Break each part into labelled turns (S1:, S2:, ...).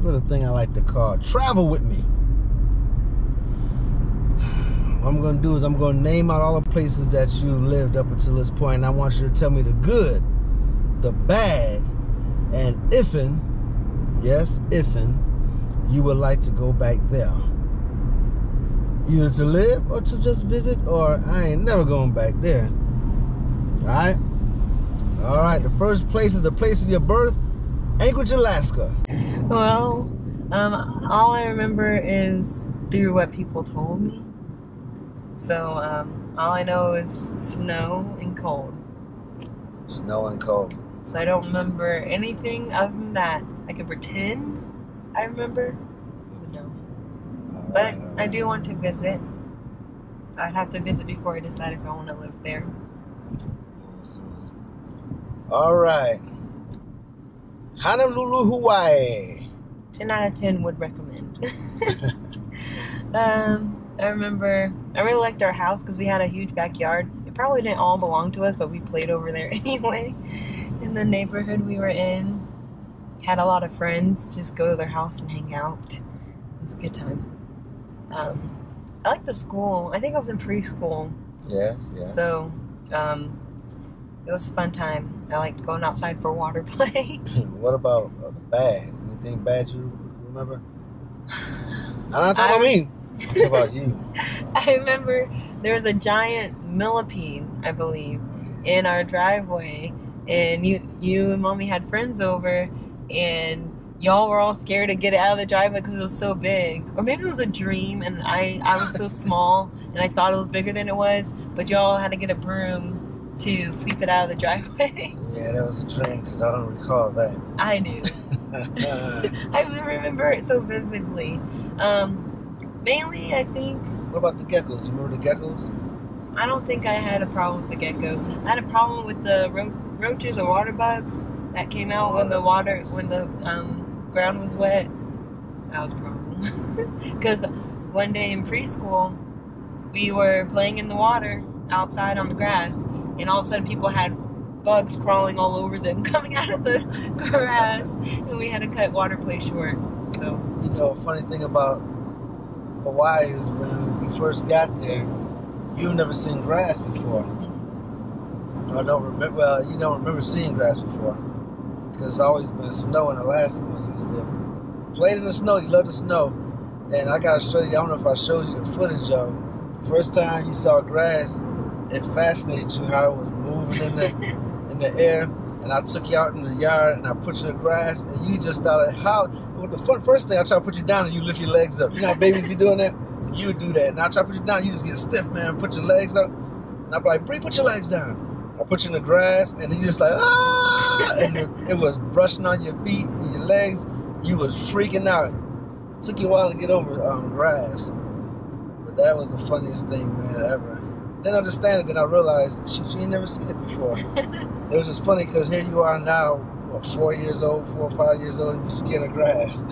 S1: little thing I like to call travel with me. What I'm gonna do is I'm gonna name out all the places that you lived up until this point, and I want you to tell me the good, the bad, and ifin', yes, ifin', you would like to go back there. Either to live or to just visit, or I ain't never going back there. Alright? Alright, the first place is the place of your birth, Anchorage, Alaska.
S2: Well, all I remember is through what people told me. So, all I know is snow and cold.
S1: Snow and cold.
S2: So I don't remember anything other than that. I can pretend I remember, but no. But I do want to visit. I'd have to visit before I decide if I want to live there.
S1: All right. Honolulu, Hawaii.
S2: 10 out of 10 would recommend. I remember, I really liked our house because we had a huge backyard. It probably didn't all belong to us, but we played over there anyway. In the neighborhood we were in, had a lot of friends, just go to their house and hang out. It was a good time. I liked the school. I think I was in preschool.
S1: Yes, yes.
S2: So, it was a fun time. I liked going outside for water play.
S1: What about the bad? Anything bad you remember? I'm not talking about me. I'm talking about you.
S2: I remember there was a giant millipede, I believe, in our driveway. And you and Mommy had friends over, and y'all were all scared to get out of the driveway because it was so big. Or maybe it was a dream, and I was so small, and I thought it was bigger than it was. But y'all had to get a broom to sweep it out of the driveway.
S1: Yeah, that was a dream because I don't recall that.
S2: I do. I remember it so vividly. Mainly, I think...
S1: What about the geckos? You remember the geckos?
S2: I don't think I had a problem with the geckos. I had a problem with the roaches or water bugs that came out when the ground was wet. That was a problem. Because one day in preschool, we were playing in the water outside on the grass, and all of a sudden people had bugs crawling all over them coming out of the grass, and we had to cut water play short. So,
S1: you know, a funny thing about Hawaii is when we first got there, you've never seen grass before. Or don't remember, well, you don't remember seeing grass before. Because it's always been snow in Alaska when you was there. Played in the snow, you love the snow. And I gotta show you, I don't know if I showed you the footage of first time you saw grass, it fascinated you how it was moving in the air. And I took you out in the yard and I put you in the grass and you just started hollering. Well, the first thing I try to put you down and you lift your legs up. You know how babies be doing that? You would do that. And I try to put you down, you just get stiff, man. Put your legs up. And I'm like, Bree, put your legs down. I put you in the grass and then you just like, ah! And it was brushing on your feet and your legs. You was freaking out. It took you a while to get over grass. But that was the funniest thing, man, ever. Didn't understand it, then I realized, shoot, you ain't never seen it before. It was just funny because here you are now, what, 4 years old, 4 or 5 years old, and you're scared of grass.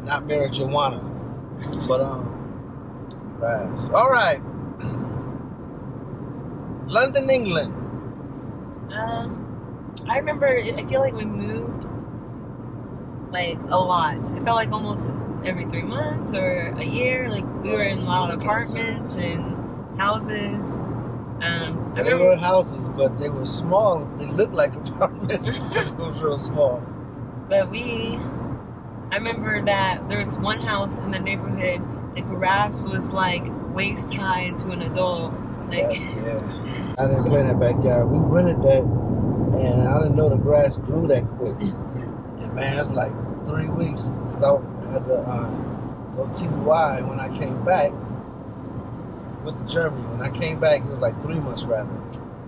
S1: Not marijuana, but grass. All right. London, England.
S2: I remember, I feel like we moved like a lot. It felt like almost every 3 months or a year. Like we were in a lot of apartments and houses.
S1: They were houses, but they were small. They looked like apartments because it was real small.
S2: But I remember that there was one house in the neighborhood, the grass was like waist high to an adult. Like,
S1: yeah. I didn't play in that backyard. We rented that, and I didn't know the grass grew that quick. And man, it's like 3 weeks because I had to go TBY when I came back. Went to Germany. When I came back, it was like 3 months rather.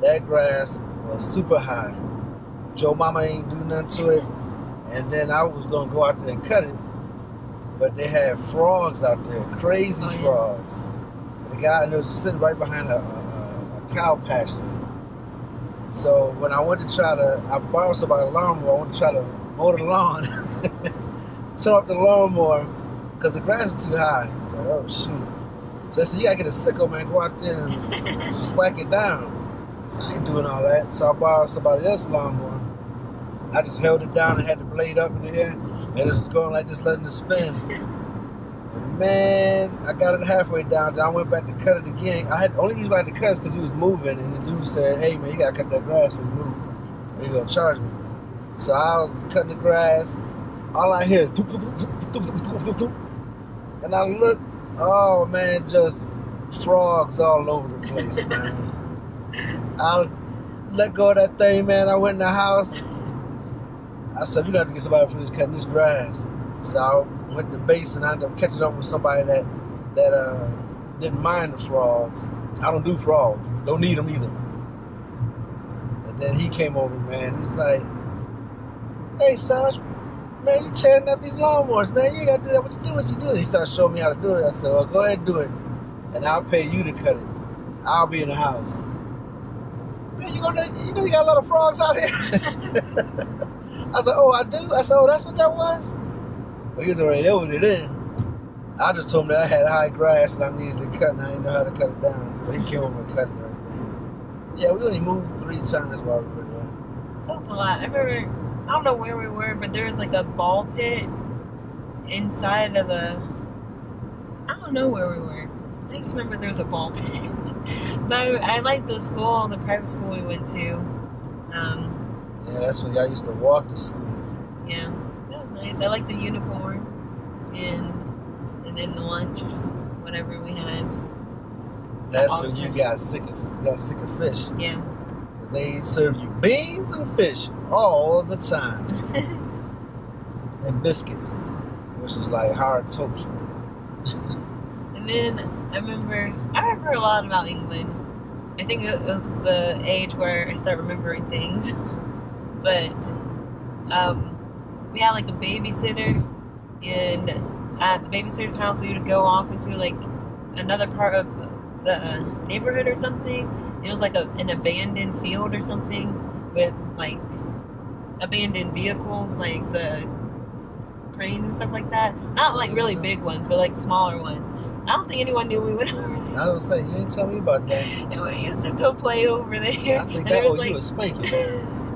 S1: That grass was super high. Joe Mama ain't do nothing to it. And then I was gonna go out there and cut it, but they had frogs out there, crazy frogs. And the guy was sitting right behind a cow pasture. So when I went to I borrowed somebody's lawnmower. I wanted to try to mow the lawn, tore up the lawnmower because the grass is too high. I was like, oh shoot. So I said, you gotta get a sickle, man, go out there and whack it down. So I ain't doing all that. So I borrowed somebody else's lawnmower. I just held it down and had the blade up in the air. And it's going like this, letting it spin. And man, I got it halfway down. Then I went back to cut it again. The only reason I had to cut it is because he was moving, and the dude said, "Hey man, you gotta cut that grass when you move, or you gonna charge me." So I was cutting the grass. All I hear is "Toop, toop, toop, toop, toop, toop, toop, toop." And I look, oh man, just frogs all over the place, man. I let go of that thing, man. I went in the house. I said, "You got to get somebody for this cutting this grass." So I went to the base and I ended up catching up with somebody that didn't mind the frogs. I don't do frogs. Don't need them either. And then he came over, man. He's like, "Hey, Sarge, man, you tearing up these lawnmowers, man. You ain't got to do that. What you do? What you do?" And he started showing me how to do it. I said, "Well, go ahead and do it. And I'll pay you to cut it. I'll be in the house." "Man, you got a lot of frogs out here." I said, "Oh, I do?" I said, "Oh, that's what that was?" But he was already there with it in. I just told him that I had high grass and I needed to cut and I didn't know how to cut it down. So he came over and cut it and everything. Yeah, we only moved 3 times while we were there.
S2: That's a lot. I don't know where we were, but there was like a ball pit inside of I don't know where we were. I just remember there was a ball pit. But I liked the school, the private school we went to.
S1: Yeah, that's when y'all used to walk to school.
S2: Yeah, that was nice. I liked the uniform and then the lunch, whatever we had.
S1: That's when you got sick of fish.
S2: Yeah.
S1: Because they serve you beans and fish all the time. And biscuits, which is like hard toast.
S2: And then I remember a lot about England. I think it was the age where I start remembering things. But we had like a babysitter, and at the babysitter's house we would go off into like another part of the neighborhood or something. It was like an abandoned field or something with like abandoned vehicles, like the cranes and stuff like that. Not like really big ones, but like smaller ones. I don't think anyone knew we went over there.
S1: I was saying, you didn't tell me about that.
S2: And we used to go play over there.
S1: I think that was like, you a spanking.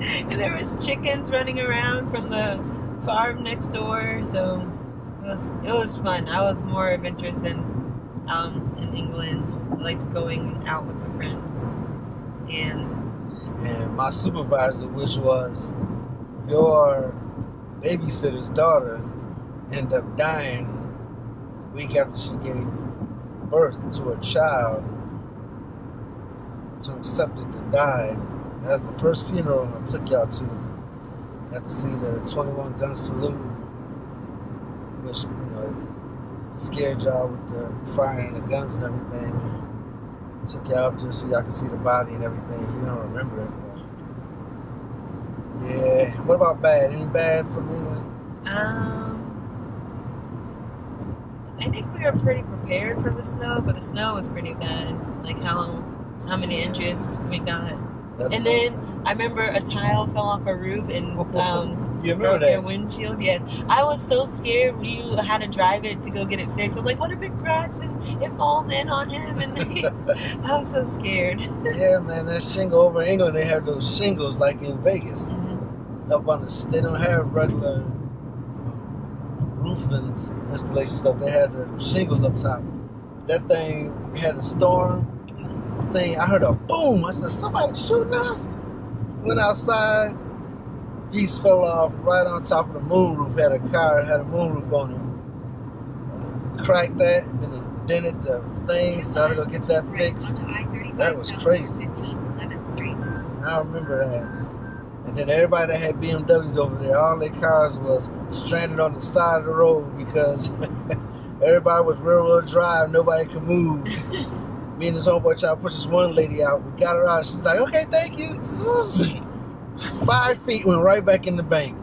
S2: And there was chickens running around from the farm next door, so it was fun. I was more adventurous in England. I liked going out with my friends. And
S1: my supervisor, which was your babysitter's daughter, ended up dying a week after she gave birth to her child, to septic and died. That's the first funeral I took y'all to. Got to see the 21 gun salute, which, scared y'all with the firing the guns and everything. Took y'all up there so y'all could see the body and everything. You don't remember it, but yeah. What about bad? Any bad from England?
S2: I think we were pretty prepared for the snow, but the snow was pretty bad. Like how many inches we got. And then I remember a tile fell off a roof and
S1: you remember
S2: broke
S1: that?
S2: your windshield. Yes, I was so scared when you had to drive it to go get it fixed. I was like, "What if it cracks and it falls in on him?" And I was so scared.
S1: Yeah, man, that shingle over in England, they have those shingles like in Vegas. Mm-hmm. Up on they don't have regular roofing installation stuff. They had the shingles up top. That thing had a storm. I heard a boom. I said, "Somebody shooting at us?" Went outside. Piece fell off right on top of the moonroof. Had a car, had a moonroof on it. Cracked that, and then it dented the thing. So I had to go get that fixed. That was crazy. I remember that. And then everybody that had BMWs over there, all their cars was stranded on the side of the road because everybody was rear-wheel drive. Nobody could move. Me and this homeboy tried to push this one lady out. We got her out. She's like, "Okay, thank you." 5 feet, went right back in the bank.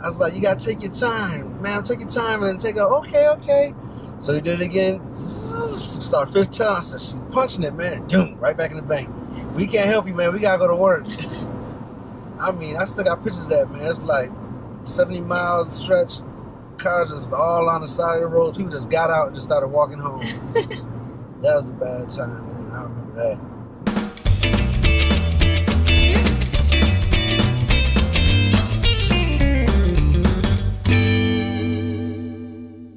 S1: I was like, "You gotta take your time, ma'am. Take your time and take it." Okay. So he did it again. Started fish tailing. I said, "She's punching it, man." Doom, right back in the bank. "We can't help you, man. We gotta go to work." I mean, I still got pictures of that, man. It's like 70 miles stretch. Cars just all on the side of the road. People just got out and just started walking home. That was a bad time, man. I remember that.